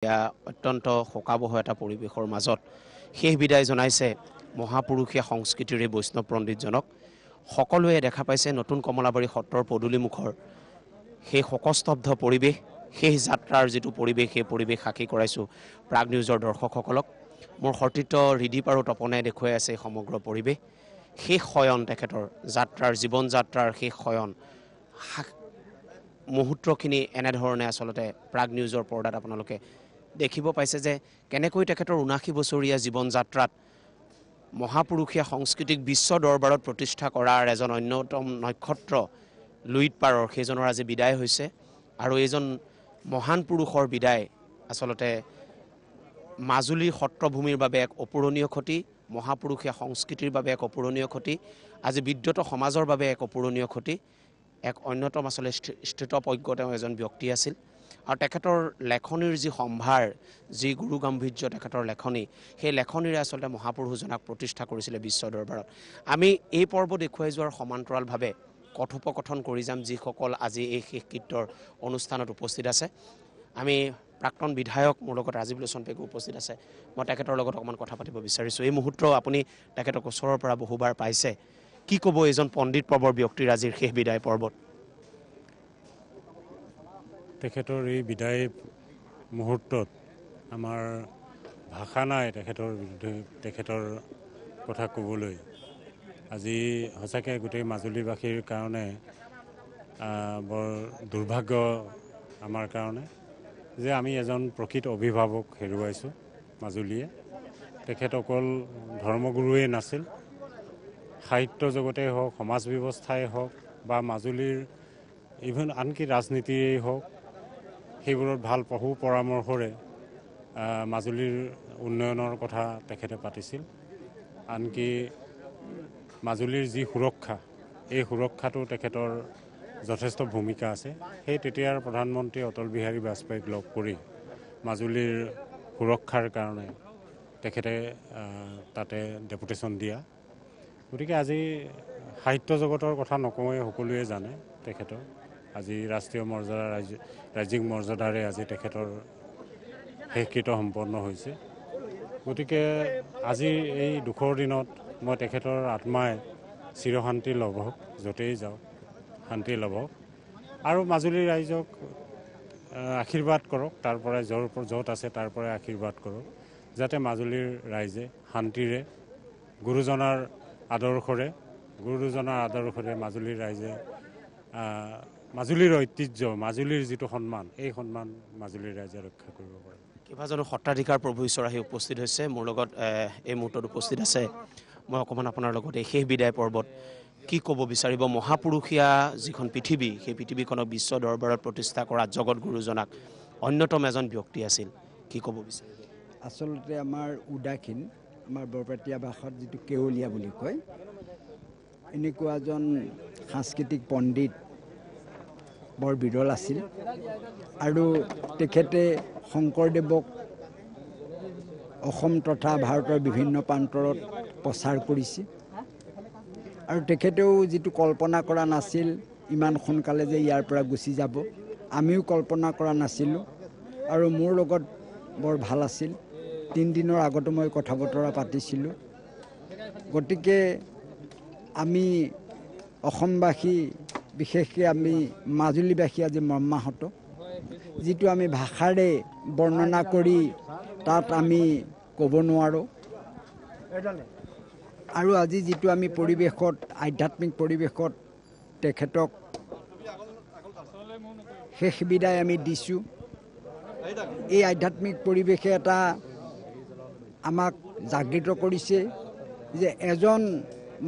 অত্যন্ত শোকাবহ এটা পৰিৱেশৰ মাজত শেষ বিদায় জনাইছে মহাপুৰুষীয়া সংস্কৃতিৰ এই বৈষ্ণৱ পণ্ডিতজনক। সকলোৱে দেখা পাইছে নতুন কমলাবাৰী সত্ৰৰ পদূলিমুখৰ সেই শোকস্তব্ধ পৰিৱেশ, শেষ যাত্ৰাৰ যিটো পৰিৱেশ, সেই পৰিৱেশ সাক্ষী কৰাইছোঁ প্ৰাগ নিউজৰ দৰ্শকসকলক। মোৰ সতীৰ্থ ৰিদীপ আৰু তপনে দেখুৱাই আছে সমগ্ৰ পৰিৱেশ। শেষ শয়ন তেখেতৰ যাত্ৰাৰ, জীৱন যাত্ৰাৰ শেষ শয়ন মুহূৰ্তখিনি এনেধৰণে আচলতে প্ৰাগ নিউজৰ পৰ্দাত আপোনালোকে দেখিব পাইছে যে কেনেকৈ তেখেতৰ ৭৯ বছৰীয়া জীৱন যাত্ৰাত মহাপুৰুষীয়া সংস্কৃতিক বিশ্ব দৰবাৰত প্ৰতিষ্ঠা কৰাৰ এজন অন্যতম নক্ষত্ৰ লুইত পাৰৰ সেইজনৰ আজি বিদায় হৈছে। আৰু এইজন মহান পুৰুষৰ বিদায় আচলতে মাজুলীৰ সত্ৰভূমিৰ বাবে এক অপূৰণীয় ক্ষতি, মহাপুৰুষীয়া সংস্কৃতিৰ বাবে এক অপূৰণীয় ক্ষতি, আজি বিদ্যুত সমাজৰ বাবে এক অপূৰণীয় ক্ষতি। এক অন্যতম আচলতে স্থিতপ্ৰজ্ঞ তেওঁ এজন ব্যক্তি আছিল। আৰু তেখেতৰ লেখনিৰ যি সম্ভাৰ, যি গুৰু গাম্ভীৰ্য তেখেতৰ লেখনি, সেই লেখনিৰে আচলতে মহাপুৰুষজনাক প্ৰতিষ্ঠা কৰিছিলে বিশ্ব দৰবাৰত। আমি এই পৰ্ব দেখুৱাই যোৱাৰ সমান্তৰালভাৱে কথোপকথন কৰি যাম যিসকল আজি এই শেষকৃত্যৰ অনুষ্ঠানত উপস্থিত আছে। আমি প্ৰাক্তন বিধায়ক মোৰ লগত ৰাজীৱ লোচন পেগু উপস্থিত আছে। মই তেখেতৰ লগত অকণমান কথা পাতিব বিচাৰিছোঁ। এই মুহূৰ্ত আপুনি তেখেতক ওচৰৰ পৰা বহুবাৰ পাইছে, কি ক'ব এইজন পণ্ডিত পৰ্বৰ ব্যক্তিৰ আজিৰ শেষ বিদায় পৰ্বত? তেখেতৰ এই বিদায় মুহূৰ্তত আমাৰ ভাষা নাই তেখেতৰ কথা ক'বলৈ। আজি সঁচাকৈ গোটেই মাজুলীবাসীৰ কাৰণে বৰ দুৰ্ভাগ্য আমাৰ কাৰণে যে আমি এজন প্ৰকৃত অভিভাৱক হেৰুৱাইছোঁ মাজুলীয়ে। তেখেত অকল ধৰ্মগুৰুৱেই নাছিল, সাহিত্য জগতেই হওক, সমাজ ব্যৱস্থাই হওক বা মাজুলীৰ ইভেন আনকি ৰাজনীতিয়েই হওক, সেইবোৰত ভাল পহু পৰামৰ্শৰে মাজুলীৰ উন্নয়নৰ কথা তেখেতে পাতিছিল। আনকি মাজুলীৰ যি সুৰক্ষা, এই সুৰক্ষাটো তেখেতৰ যথেষ্ট ভূমিকা আছে। সেই তেতিয়াৰ প্ৰধানমন্ত্ৰী অটল বিহাৰী বাজপেয়ীক লগ কৰি মাজুলীৰ সুৰক্ষাৰ কাৰণে তেখেতে তাতে ডেপুটেশ্যন দিয়া। গতিকে আজি সাহিত্য জগতৰ কথা নকওঁৱে, সকলোৱে জানে তেখেতৰ আজি ৰাষ্ট্ৰীয় মৰ্যাদা, ৰাজ্যিক মৰ্যাদাৰে আজি তেখেতৰ শেষকৃত্য সম্পন্ন হৈছে। গতিকে আজি এই দুখৰ দিনত মই তেখেতৰ আত্মাই চিৰশান্তি লভক, য'তেই যাওক শান্তি লভক, আৰু মাজুলীৰ ৰাইজক আশীৰ্বাদ কৰক, তাৰ পৰাই য'ত আছে তাৰ পৰাই আশীৰ্বাদ কৰক, যাতে মাজুলীৰ ৰাইজে শান্তিৰে গুৰুজনাৰ আদৰ্শৰে মাজুলীৰ ৰাইজে মাজুলীৰ ঐতিহ্য, মাজুলীৰ যিটো সন্মান, এই সন্মান মাজুলীৰ ৰাইজে ৰক্ষা কৰিব পাৰে। কেইবাজনো সত্ৰাধিকাৰ প্ৰভু ঈশ্বৰ আহি উপস্থিত হৈছে। মোৰ লগত এই মুহূৰ্তত উপস্থিত আছে। মই অকণমান আপোনাৰ লগত এই শেষ বিদায় পৰ্বত কি ক'ব বিচাৰিব? মহাপুৰুষীয়া যিখন পৃথিৱী, সেই পৃথিৱীখনক বিশ্ব দৰবাৰত প্ৰতিষ্ঠা কৰা জগত গুৰুজনাক অন্যতম এজন ব্যক্তি আছিল, কি ক'ব বিচাৰিব? আচলতে আমাৰ উদাসীন, আমাৰ বৰপেটীয়া ভাষাত যিটো কেৱলীয়া বুলি কয়, এনেকুৱা এজন সাংস্কৃতিক পণ্ডিত বৰ বিৰল আছিল। আৰু তেখেতে শংকৰদেৱক অসম তথা ভাৰতৰ বিভিন্ন প্ৰান্তৰত প্ৰচাৰ কৰিছে। আৰু তেখেতেও যিটো কল্পনা কৰা নাছিল ইমান সোনকালে যে ইয়াৰ পৰা গুচি যাব, আমিও কল্পনা কৰা নাছিলোঁ। আৰু মোৰ লগত বৰ ভাল আছিল, 3 দিনৰ আগতো মই কথা বতৰা পাতিছিলোঁ। গতিকে আমি অসমবাসী, বিশেষকৈ আমি মাজুলীবাসী আজি মৰ্মাহত। যিটো আমি ভাষাৰে বৰ্ণনা কৰি তাত আমি ক'ব নোৱাৰোঁ। আৰু আজি যিটো আমি পৰিৱেশত, আধ্যাত্মিক পৰিৱেশত তেখেতক শেষ বিদায় আমি দিছোঁ, এই আধ্যাত্মিক পৰিৱেশে এটা আমাক জাগৃত কৰিছে যে এজন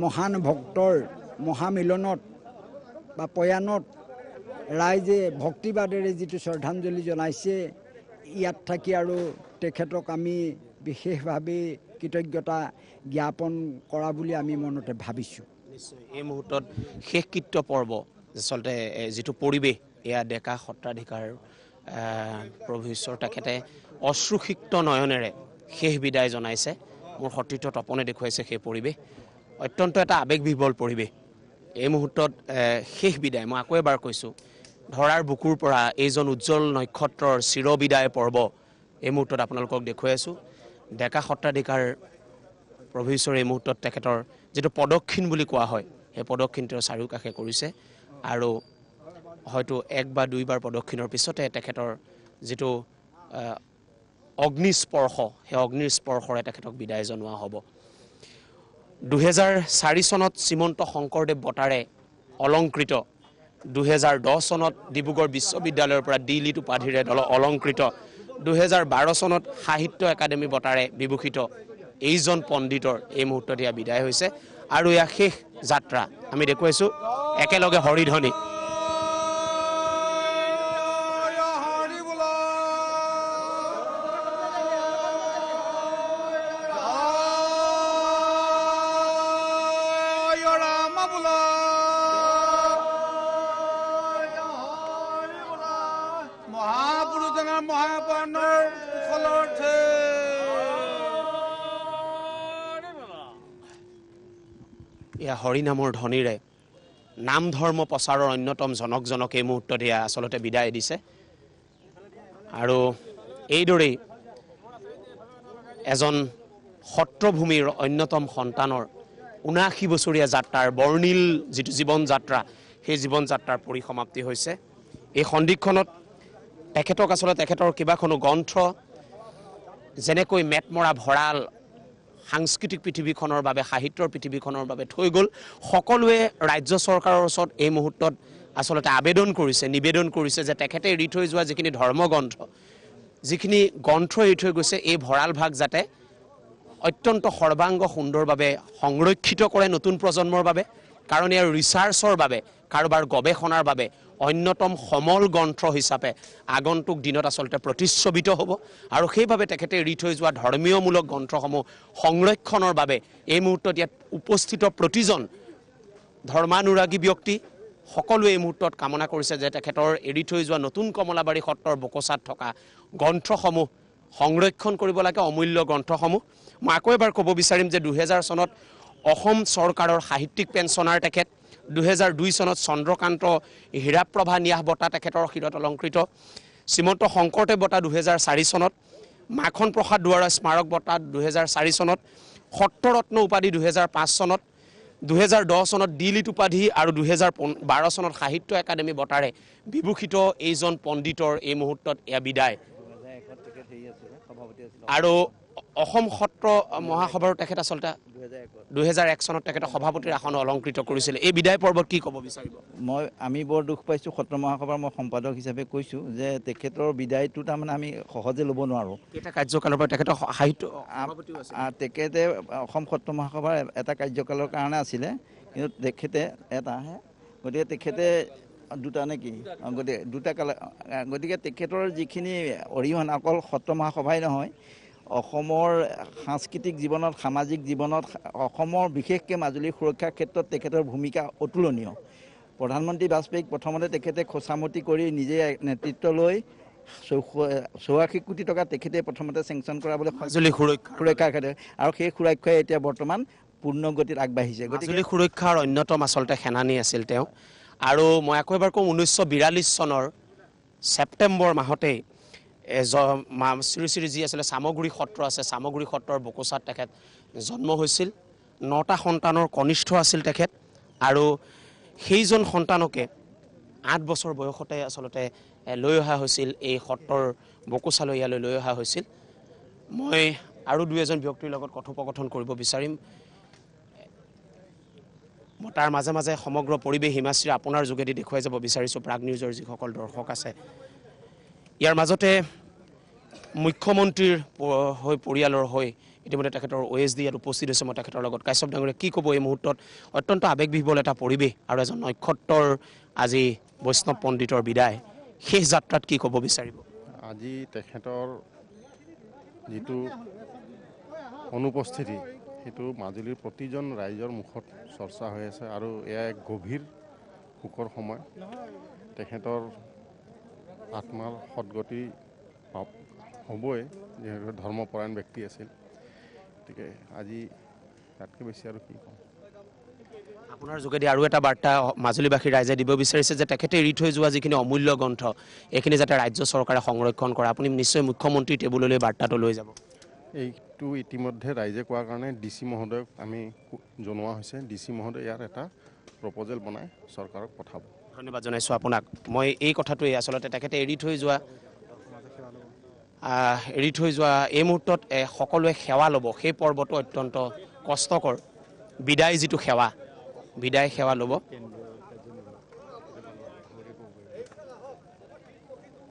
মহান ভক্তৰ মহামিলনত বা প্ৰয়াণত ৰাইজে ভক্তিবাদেৰে যিটো শ্ৰদ্ধাঞ্জলি জনাইছে, ইয়াত থাকি আৰু তেখেতক আমি বিশেষভাৱে কৃতজ্ঞতা জ্ঞাপন কৰা বুলি আমি মনতে ভাবিছোঁ। নিশ্চয় এই মুহূৰ্তত শেষকৃত্য পৰ্ব আচলতে যিটো পৰিৱেশ, এয়া ডেকা সত্ৰাধিকাৰ প্ৰভু ঈশ্বৰ তেখেতে অশ্ৰুসিক্ত নয়নেৰে শেষ বিদায় জনাইছে। মোৰ সতীৰ্থ তপনে দেখুৱাইছে সেই পৰিৱেশ, অত্যন্ত এটা আৱেগবিহ্বল পৰিৱেশ। এই মুহূৰ্তত শেষ বিদায়, মই আকৌ এবাৰ কৈছোঁ, ধৰাৰ বুকুৰ পৰা এইজন উজ্জ্বল নক্ষত্ৰৰ চিৰবিদায় পৰ্ব এই মুহূৰ্তত আপোনালোকক দেখুৱাই আছোঁ ডেকা সত্ৰাধিকাৰ প্ৰভু ঈশ্বৰ এই মুহূৰ্তত তেখেতৰ যিটো পদক্ষিণ বুলি কোৱা হয় সেই পদক্ষিণ তেওঁ চাৰিওকাষে কৰিছে আৰু হয়তো এক বা দুইবাৰ পদক্ষিণৰ পিছতে তেখেতৰ যিটো অগ্নিস্পৰ্শ সেই অগ্নিৰ স্পৰ্শৰে তেখেতক বিদায় জনোৱা হ'ব 2004 চনত শ্ৰীমন্ত শংকৰদেৱ বঁটাৰে অলংকৃত 2010 চনত ডিব্ৰুগড় বিশ্ববিদ্যালয়ৰ পৰা D.Litt উপাধিৰে অলংকৃত 2012 চনত সাহিত্য একাডেমী বঁটাৰে বিভূষিত এইজন পণ্ডিতৰ এই মুহূৰ্তত এয়া বিদায় হৈছে আৰু এয়া শেষ যাত্ৰা আমি দেখুৱাইছোঁ একেলগে হৰিধ্বনি এয়া হৰিনামৰ ধ্বনিৰে নাম ধৰ্ম প্ৰচাৰৰ অন্যতম জনক এই মুহূৰ্তত এয়া আচলতে বিদায় দিছে আৰু এইদৰেই এজন সত্ৰভূমিৰ অন্যতম সন্তানৰ ৭৯ বছৰীয়া যাত্ৰাৰ বৰ্ণিল যিটো জীৱন যাত্ৰা সেই জীৱন যাত্ৰাৰ পৰিসমাপ্তি হৈছে এই সন্ধিক্ষণত তেখেতক আচলতে তেখেতৰ কেইবাখনো গ্ৰন্থ যেনেকৈ মেটমৰা ভঁৰাল সাংস্কৃতিক পৃথিৱীখনৰ বাবে সাহিত্যৰ পৃথিৱীখনৰ বাবে থৈ গ'ল সকলোৱে ৰাজ্য চৰকাৰৰ ওচৰত এই মুহূৰ্তত আচলতে আবেদন কৰিছে নিবেদন কৰিছে যে তেখেতে এৰি থৈ যোৱা যিখিনি ধৰ্মগ্ৰন্থ যিখিনি গ্ৰন্থ এৰি থৈ গৈছে এই ভঁৰাল ভাগ যাতে অত্যন্ত সৰ্বাংগ সুন্দৰভাৱে সংৰক্ষিত কৰে নতুন প্ৰজন্মৰ বাবে কাৰণ ইয়াৰ ৰিচাৰ্চৰ বাবে কাৰোবাৰ গৱেষণাৰ বাবে অন্যতম সমল গ্ৰন্থ হিচাপে আগন্তুক দিনত আচলতে প্ৰতিচ্ছবিত হ'ব আৰু সেইভাৱে তেখেতে এৰি থৈ যোৱা ধৰ্মীয়মূলক গ্ৰন্থসমূহ সংৰক্ষণৰ বাবে এই মুহূৰ্তত ইয়াত উপস্থিত প্ৰতিজন ধৰ্মানুৰাগী ব্যক্তি সকলোৱে এই মুহূৰ্তত কামনা কৰিছে যে তেখেতৰ এৰি থৈ যোৱা নতুন কমলাবাৰী সত্ৰৰ বকচাত থকা গ্ৰন্থসমূহ সংৰক্ষণ কৰিব লাগে অমূল্য গ্ৰন্থসমূহ মই আকৌ এবাৰ ক'ব বিচাৰিম যে 2000 চনত অসম চৰকাৰৰ সাহিত্যিক পেঞ্চনাৰ তেখেত 2002 চনত চন্দ্ৰকান্ত হীৰাপ্ৰভা ন্যাস বঁটা তেখেতৰ শিৰত অলংকৃত শ্ৰীমন্ত শংকৰদেৱ বঁটা 2004 চনত মাখন প্ৰসাদ দুৱাৰা স্মাৰক বঁটা 2004 চনত সত্ৰৰত্ন উপাধি 2005 চনত 2010 চনত D.Litt উপাধি আৰু 2012 চনত সাহিত্য একাডেমী বঁটাৰে বিভূষিত এইজন পণ্ডিতৰ এই মুহূৰ্তত এয়া বিদায় আৰু অসম সত্ৰ মহাসভাৰ তেখেত আচলতে 2001 চনত তেখেতৰ সভাপতিৰ আসন অলংকৃত কৰিছিল এই বিদায় পৰ্বত কি ক'ব বিচাৰিব আমি বৰ দুখ পাইছোঁ সত্ৰ মহাসভাৰ মই সম্পাদক হিচাপে কৈছোঁ যে তেখেতৰ বিদায়টো তাৰমানে আমি সহজে ল'ব নোৱাৰোঁ এটা কাৰ্যকালৰ পৰা তেখেতৰ সাহিত্য তেখেতে অসম সত্ৰ মহাসভাৰ এটা কাৰ্যকালৰ কাৰণে আছিলে কিন্তু তেখেতে এটাহে গতিকে তেখেতে দুটা নে কি গতিকে দুটা গতিকে তেখেতৰ যিখিনি অৰিহণা অকল সত্ৰ মহাসভাই নহয় অসমৰ সাংস্কৃতিক জীৱনত সামাজিক জীৱনত অসমৰ বিশেষকৈ মাজুলীৰ সুৰক্ষাৰ ক্ষেত্ৰত তেখেতৰ ভূমিকা অতুলনীয় প্ৰধানমন্ত্ৰী বাজপেয়ীক প্ৰথমতে তেখেতে খোচামতি কৰি নিজে নেতৃত্ব লৈ 84 কোটি টকা তেখেতে প্ৰথমতে চেংচন কৰাবলৈ মাজুলী সুৰক্ষাৰ ক্ষেত্ৰত আৰু সেই সুৰক্ষাই এতিয়া বৰ্তমান পূৰ্ণ গতিত আগবাঢ়িছে মাজুলী সুৰক্ষাৰ অন্যতম আচলতে সেনানী আছিল তেওঁ আৰু মই আকৌ এবাৰ কওঁ 1942 চনৰ ছেপ্টেম্বৰ মাহতেই শ্ৰী শ্ৰী যি আছিলে চামগুৰি সত্ৰ আছে চামগুৰি সত্ৰৰ বকচাত তেখেত জন্ম হৈছিল 9টা সন্তানৰ কনিষ্ঠ আছিল তেখেত আৰু সেইজন সন্তানকে 8 বছৰ বয়সতে আচলতে লৈ অহা হৈছিল এই সত্ৰৰ বকচালৈ ইয়ালৈ লৈ অহা হৈছিল মই আৰু দুই এজন ব্যক্তিৰ লগত কথোপকথন কৰিব বিচাৰিম মই তাৰ মাজে মাজে সমগ্ৰ পৰিৱেশ হিমাশ্ৰী আপোনাৰ যোগেদি দেখুৱাই যাব বিচাৰিছোঁ প্ৰাগ নিউজৰ যিসকল দৰ্শক আছে ইয়াৰ মাজতে মুখ্যমন্ত্ৰীৰ হৈ পৰিয়ালৰ হৈ ইতিমধ্যে তেখেতৰ OSD ইয়াত উপস্থিত হৈছে মই তেখেতৰ লগত কাশ্যপ ডাঙৰীয়া কি ক'ব এই মুহূৰ্তত অত্যন্ত আৱেগবিহ্বল এটা পৰিৱেশ আৰু এজন নক্ষত্ৰৰ আজি বৈষ্ণৱ পণ্ডিতৰ বিদায় শেষ যাত্ৰাত কি ক'ব বিচাৰিব আজি তেখেতৰ যিটো অনুপস্থিতি সেইটো মাজুলীৰ প্ৰতিজন ৰাইজৰ মুখত চৰ্চা হৈ আছে আৰু এয়া এক গভীৰ শোকৰ সময় তেখেতৰ আত্মাৰ সদগতি হ'বই যিহেতু ধৰ্মপৰায়ণ ব্যক্তি আছিল গতিকে আজি তাতকৈ বেছি আৰু কি ক'ম আপোনাৰ যোগেদি আৰু এটা বাৰ্তা মাজুলীবাসীৰ ৰাইজে দিব বিচাৰিছে যে তেখেতে এৰি থৈ যোৱা যিখিনি অমূল্য গ্ৰন্থ এইখিনি যাতে ৰাজ্য চৰকাৰে সংৰক্ষণ কৰে। আপুনি নিশ্চয় মুখ্যমন্ত্ৰীৰ টেবুললৈ বাৰ্তাটো লৈ যাব। এইটো ইতিমধ্যে ৰাইজে কোৱাৰ কাৰণে DC মহোদয়ক আমি জনোৱা হৈছে। DC মহোদয় ইয়াৰ এটা প্ৰপ'জেল বনাই চৰকাৰক পঠাব। ধন্যবাদ জনাইছোঁ আপোনাক। মই এই কথাটোৱেই আচলতে তেখেতে এৰি থৈ যোৱা এই মুহূৰ্তত সকলোৱে সেৱা ল'ব, সেই পৰ্বটো অত্যন্ত কষ্টকৰ। বিদায় যিটো সেৱা, বিদায় সেৱা ল'ব।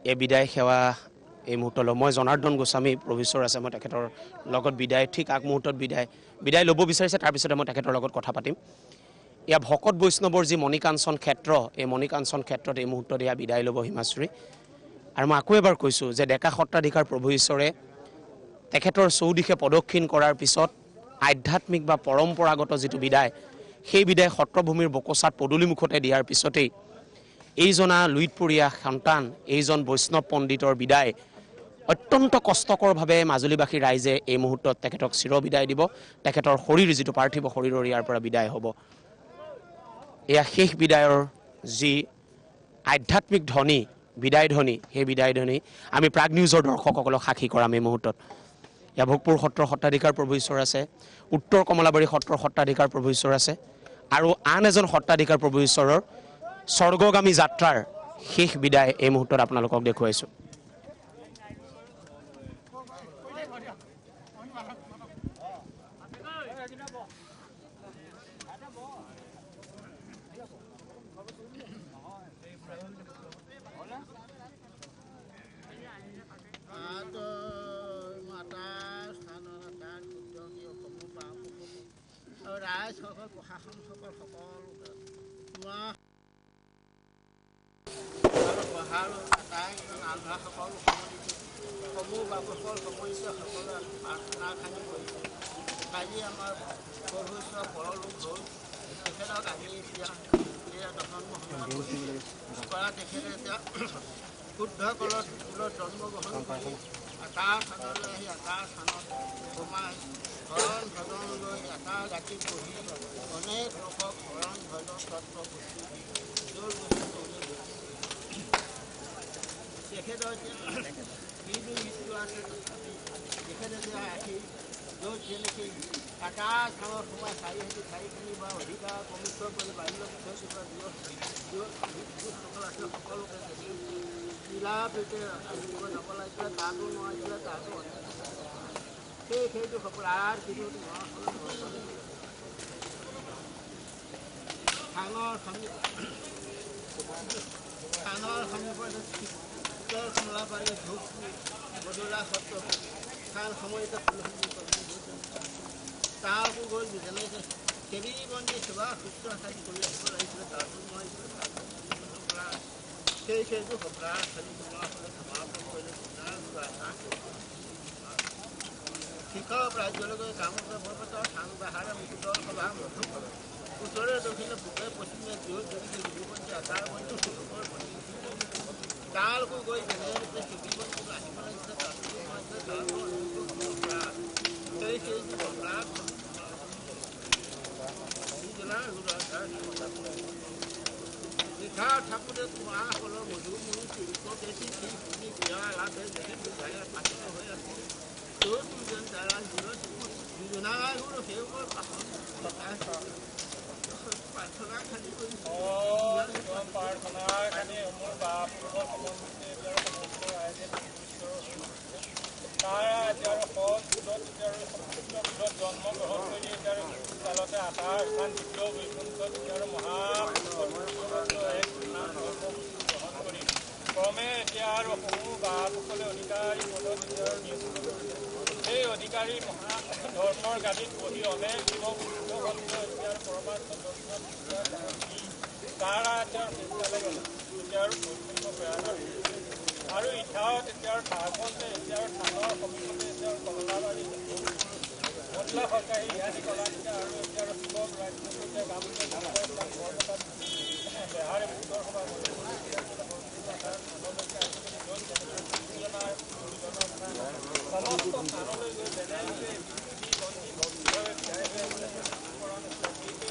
এই বিদায় সেৱা এই মুহূৰ্তলৈ মই জনাৰ্দন গোস্বামী প্ৰফেচৰ আছে, মই তেখেতৰ লগত বিদায় ঠিক আগমুহূৰ্তত বিদায় ল'ব বিচাৰিছে, তাৰপিছতে মই তেখেতৰ লগত কথা পাতিম। এয়া ভকত বৈষ্ণৱৰ যি মণিকাঞ্চন ক্ষেত্ৰ, এই মণিকাঞ্চন ক্ষেত্ৰত এই মুহূৰ্তত এয়া বিদায় ল'ব হিমাশ্ৰী। আৰু মই আকৌ এবাৰ কৈছোঁ যে ডেকা সত্ৰাধিকাৰ প্ৰভু ঈশ্বৰে তেখেতৰ চৌদিশে প্ৰদক্ষিণ কৰাৰ পিছত আধ্যাত্মিক বা পৰম্পৰাগত যিটো বিদায়, সেই বিদায় সত্ৰভূমিৰ বকচাত পদূলিমুখতে দিয়াৰ পিছতেই এইজনা লুইতপৰীয়া সন্তান, এইজন বৈষ্ণৱ পণ্ডিতৰ বিদায় অত্যন্ত কষ্টকৰভাৱে মাজুলীবাসী ৰাইজে এই মুহূৰ্তত তেখেতক চিৰবিদায় দিব। তেখেতৰ শৰীৰ যিটো পাৰ্থিৱ শৰীৰৰ ইয়াৰ পৰা বিদায় হ'ব। এয়া শেষ বিদায়ৰ যি আধ্যাত্মিক ধ্বনি, বিদায় ধ্বনি, সেই বিদায় ধ্বনি আমি প্ৰাগ নিউজৰ দৰ্শকসকলক সাক্ষী কৰাম এই মুহূৰ্তত। এয়া ভোগপুৰ সত্ৰৰ সত্ৰাধিকাৰ প্ৰভু ঈশ্বৰ আছে, উত্তৰ কমলাবাৰী সত্ৰৰ সত্ৰাধিকাৰ প্ৰভু ঈশ্বৰ আছে, আৰু আন এজন সত্ৰাধিকাৰ প্ৰভু ঈশ্বৰৰ স্বৰ্গগামী যাত্ৰাৰ শেষ বিদায় এই মুহূৰ্তত আপোনালোকক দেখুৱাইছোঁ। ৰাইজসকল, প্ৰশাসনসকল, সকলো সমূহ বাপুসকল সমস্যা সকলোৱে প্ৰাৰ্থনা খানি কৰিছে। কালি আমাৰ প্ৰভু ঈশ্বৰ পৰলোক হ'ল, তেখেতক আমি এতিয়া দশম কৰা তেখেতে এতিয়া শুদ্ধ কলত জন্মগ্ৰহণ কৰি আকাৰ স্থানলৈ আহি আকাৰ স্থানত সোমাই শৰণ ভজন লৈ আকাৰ গাঁঠি পঢ়ি অনেক লোকক শৰণ ভজন তত্ত্ব পুষ্টি দি জোৰ তেখেতৰ যিটো মৃত্যু আছে, তেখেতে আহি য'ত যেনেকৈ আকাৰ স্থানত সোমাই চাৰিখিনি বা অধিকাৰ কমিশ্বৰ কৰি বাহিৰৰ বিষয় আছে সকলোকে দেখি চিলাপীতে আনিব যাব লাগিছিলে, তাতো নোৱাৰিছিলে, তাতো সেইটো সকলো আৰু কিছু থানৰ সমীপত উত্তৰ কমলাবাৰী ধূপ বদলা সত্ৰ থান সময়তে তাকো গৈ যেনেকৈ কেৰিবন্দী সেৱা সুস্থ থাকি কৰি আহিব লাগিছিলে, তাতো নোৱাৰিছিলে, সেইটো সপ্তাহ খালি সমাপন কৰিলে শিক্ষক ৰাজ্যলৈ কামৰূপ বৰপেটাৰ থান বাহাৰে মুকুটৰ সভা মধু উত্তৰে দক্ষিণে পূবে পশ্চিমে যুৱপন্থী আচাৰ বন্ধু তালকো গৈ যেনেকৈ শিৱিবন্ধু আহিব লাগিছে, তাতো লিখা থাকোঁতে তোমাসকলৰ মধুমুৰি শিল্প বেছি শুনি বিয়া লাভে দেখি বুজাই পাতিত হৈ আছিল। তোৰ দুজন দ্বাৰা যোজনাৰ সেইবোৰ প্ৰাৰ্থনা খালি কৰিছে। জন্মগ্ৰহণ কৰি কালতে আটাৰ স্থান দ্বিতীয় বৈকুণ্ঠত গ্ৰহণ কৰি ক্ৰমে এতিয়া আৰু সমূহ বাপসকলে অধিকাৰী পদত সেই অধিকাৰী মহা ধৰ্মৰ গাদীত বহি অনেক যুৱক এতিয়াৰ পৰমাৰ্থ দ্বাৰা এতিয়াৰ চেষ্টালৈ গ'লে এতিয়াৰ পৰিপূৰ্ণ প্ৰয়াস আৰু ইঠাত এতিয়াৰ ভাগতে এতিয়াৰ থানৰ সমীপতে এতিয়াৰ কমলাবাৰী মতলা সৰকাৰী ইহাদী কলানিকা আৰু এতিয়াৰ শিৱক ৰাজ্যত এতিয়া গামোচা বৰপেটাত বেহাৰে উত্তৰ সভা সমস্ত স্থানলৈ গৈ যেনেকৈ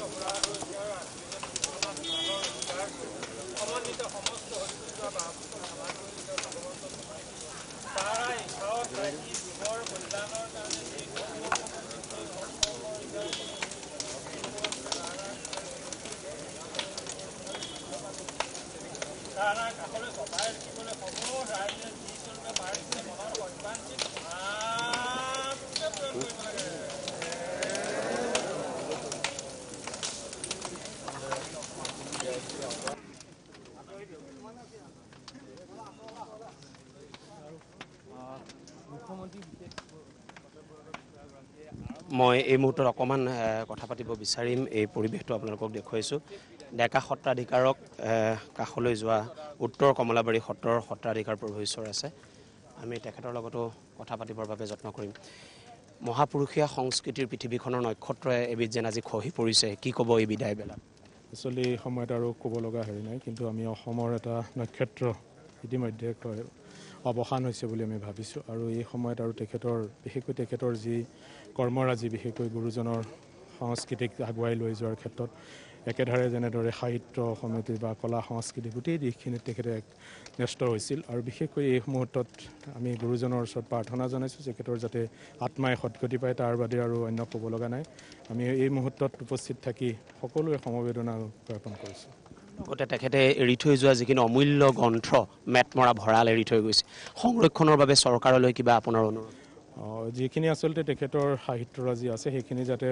অপৰাধ মই এই মুহূৰ্তত অকণমান কথা পাতিব বিচাৰিম এই পৰিৱেশটো আপোনালোকক দেখুৱাইছোঁ ডেকা সত্ৰাধিকাৰক কাষলৈ যোৱা উত্তৰ কমলাবাৰী সত্ৰৰ সত্ৰাধিকাৰ প্ৰভু ঈশ্বৰ আছে আমি তেখেতৰ লগতো কথা পাতিবৰ বাবে যত্ন কৰিম মহাপুৰুষীয়া সংস্কৃতিৰ পৃথিৱীখনৰ নক্ষত্ৰই এবিধ যেন আজি খহি পৰিছে কি ক'ব এই বিদায় বেলা আচলতে এই সময়ত আৰু ক'ব লগা হেৰি নাই কিন্তু আমি অসমৰ এটা নক্ষত্ৰ ইতিমধ্যে অৱসান হৈছে বুলি আমি ভাবিছোঁ আৰু এই সময়ত আৰু বিশেষকৈ তেখেতৰ যি কৰ্মৰাজি বিশেষকৈ গুৰুজনৰ সংস্কৃতিক আগুৱাই লৈ যোৱাৰ ক্ষেত্ৰত একেধাৰে যেনেদৰে সাহিত্য সমিতি বা কলা সংস্কৃতি গোটেই দিশখিনিত তেখেতে ন্যস্ত হৈছিল আৰু বিশেষকৈ এই মুহূৰ্তত আমি গুৰুজনৰ ওচৰত প্ৰাৰ্থনা জনাইছোঁ তেখেতৰ যাতে আত্মাই সদ্গতি পায় তাৰ বাদে আৰু অন্য ক'ব লগা নাই আমি এই মুহূৰ্তত উপস্থিত থাকি সকলোৱে সমবেদনা জ্ঞাপন কৰিছোঁ লগতে তেখেতে এৰি থৈ যোৱা যিখিনি অমূল্য গ্ৰন্থ মেটমৰা ভঁৰাল এৰি থৈ গৈছে সংৰক্ষণৰ বাবে চৰকাৰলৈ কিবা আপোনাৰ অনুৰোধ যিখিনি আচলতে তেখেতৰ সাহিত্যৰাজি আছে সেইখিনি যাতে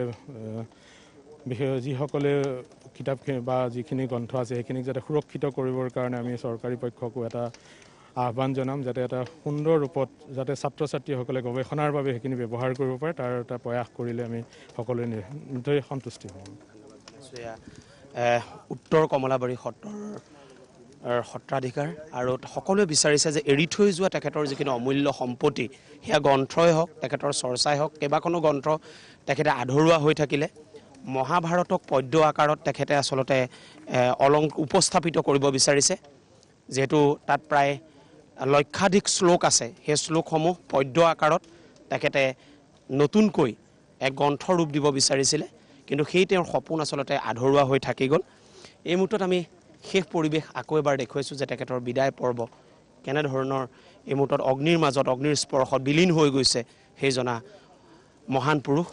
যিসকলে কিতাপখিনি বা যিখিনি গ্ৰন্থ আছে সেইখিনিক যাতে সুৰক্ষিত কৰিবৰ কাৰণে আমি চৰকাৰী পক্ষকো এটা আহ্বান জনাম যাতে এটা সুন্দৰ ৰূপত যাতে ছাত্ৰ ছাত্ৰীসকলে গৱেষণাৰ বাবে সেইখিনি ব্যৱহাৰ কৰিব পাৰে তাৰ এটা প্ৰয়াস কৰিলে আমি সকলোৱে নিশ্চয় সন্তুষ্টি হ'ম উত্তৰ কমলাবাৰী সত্ৰৰ সত্ৰাধিকাৰ আৰু সকলোৱে বিচাৰিছে যে এৰি থৈ যোৱা তেখেতৰ যিখিনি অমূল্য সম্পত্তি সেয়া গ্ৰন্থই হওক তেখেতৰ চৰ্চাই হওক কেইবাখনো গ্ৰন্থ তেখেতে আধৰুৱা হৈ থাকিলে মহাভাৰতক পদ্য আকাৰত তেখেতে আচলতে উপস্থাপিত কৰিব বিচাৰিছে যিহেতু তাত প্ৰায় লক্ষাধিক শ্লোক আছে সেই শ্লোকসমূহ পদ্য আকাৰত তেখেতে নতুনকৈ এক গ্ৰন্থ ৰূপ দিব বিচাৰিছিলে কিন্তু সেই তেওঁৰ সপোন আচলতে আধৰুৱা হৈ থাকি গ'ল এই মুহূৰ্তত আমি শেষ পৰিৱেশ আকৌ এবাৰ দেখুৱাইছোঁ যে তেখেতৰ বিদায় পৰ্ব কেনেধৰণৰ এই মুহূৰ্তত অগ্নিৰ মাজত অগ্নিৰ স্পৰ্শত বিলীন হৈ গৈছে সেইজনা মহান পুৰুষ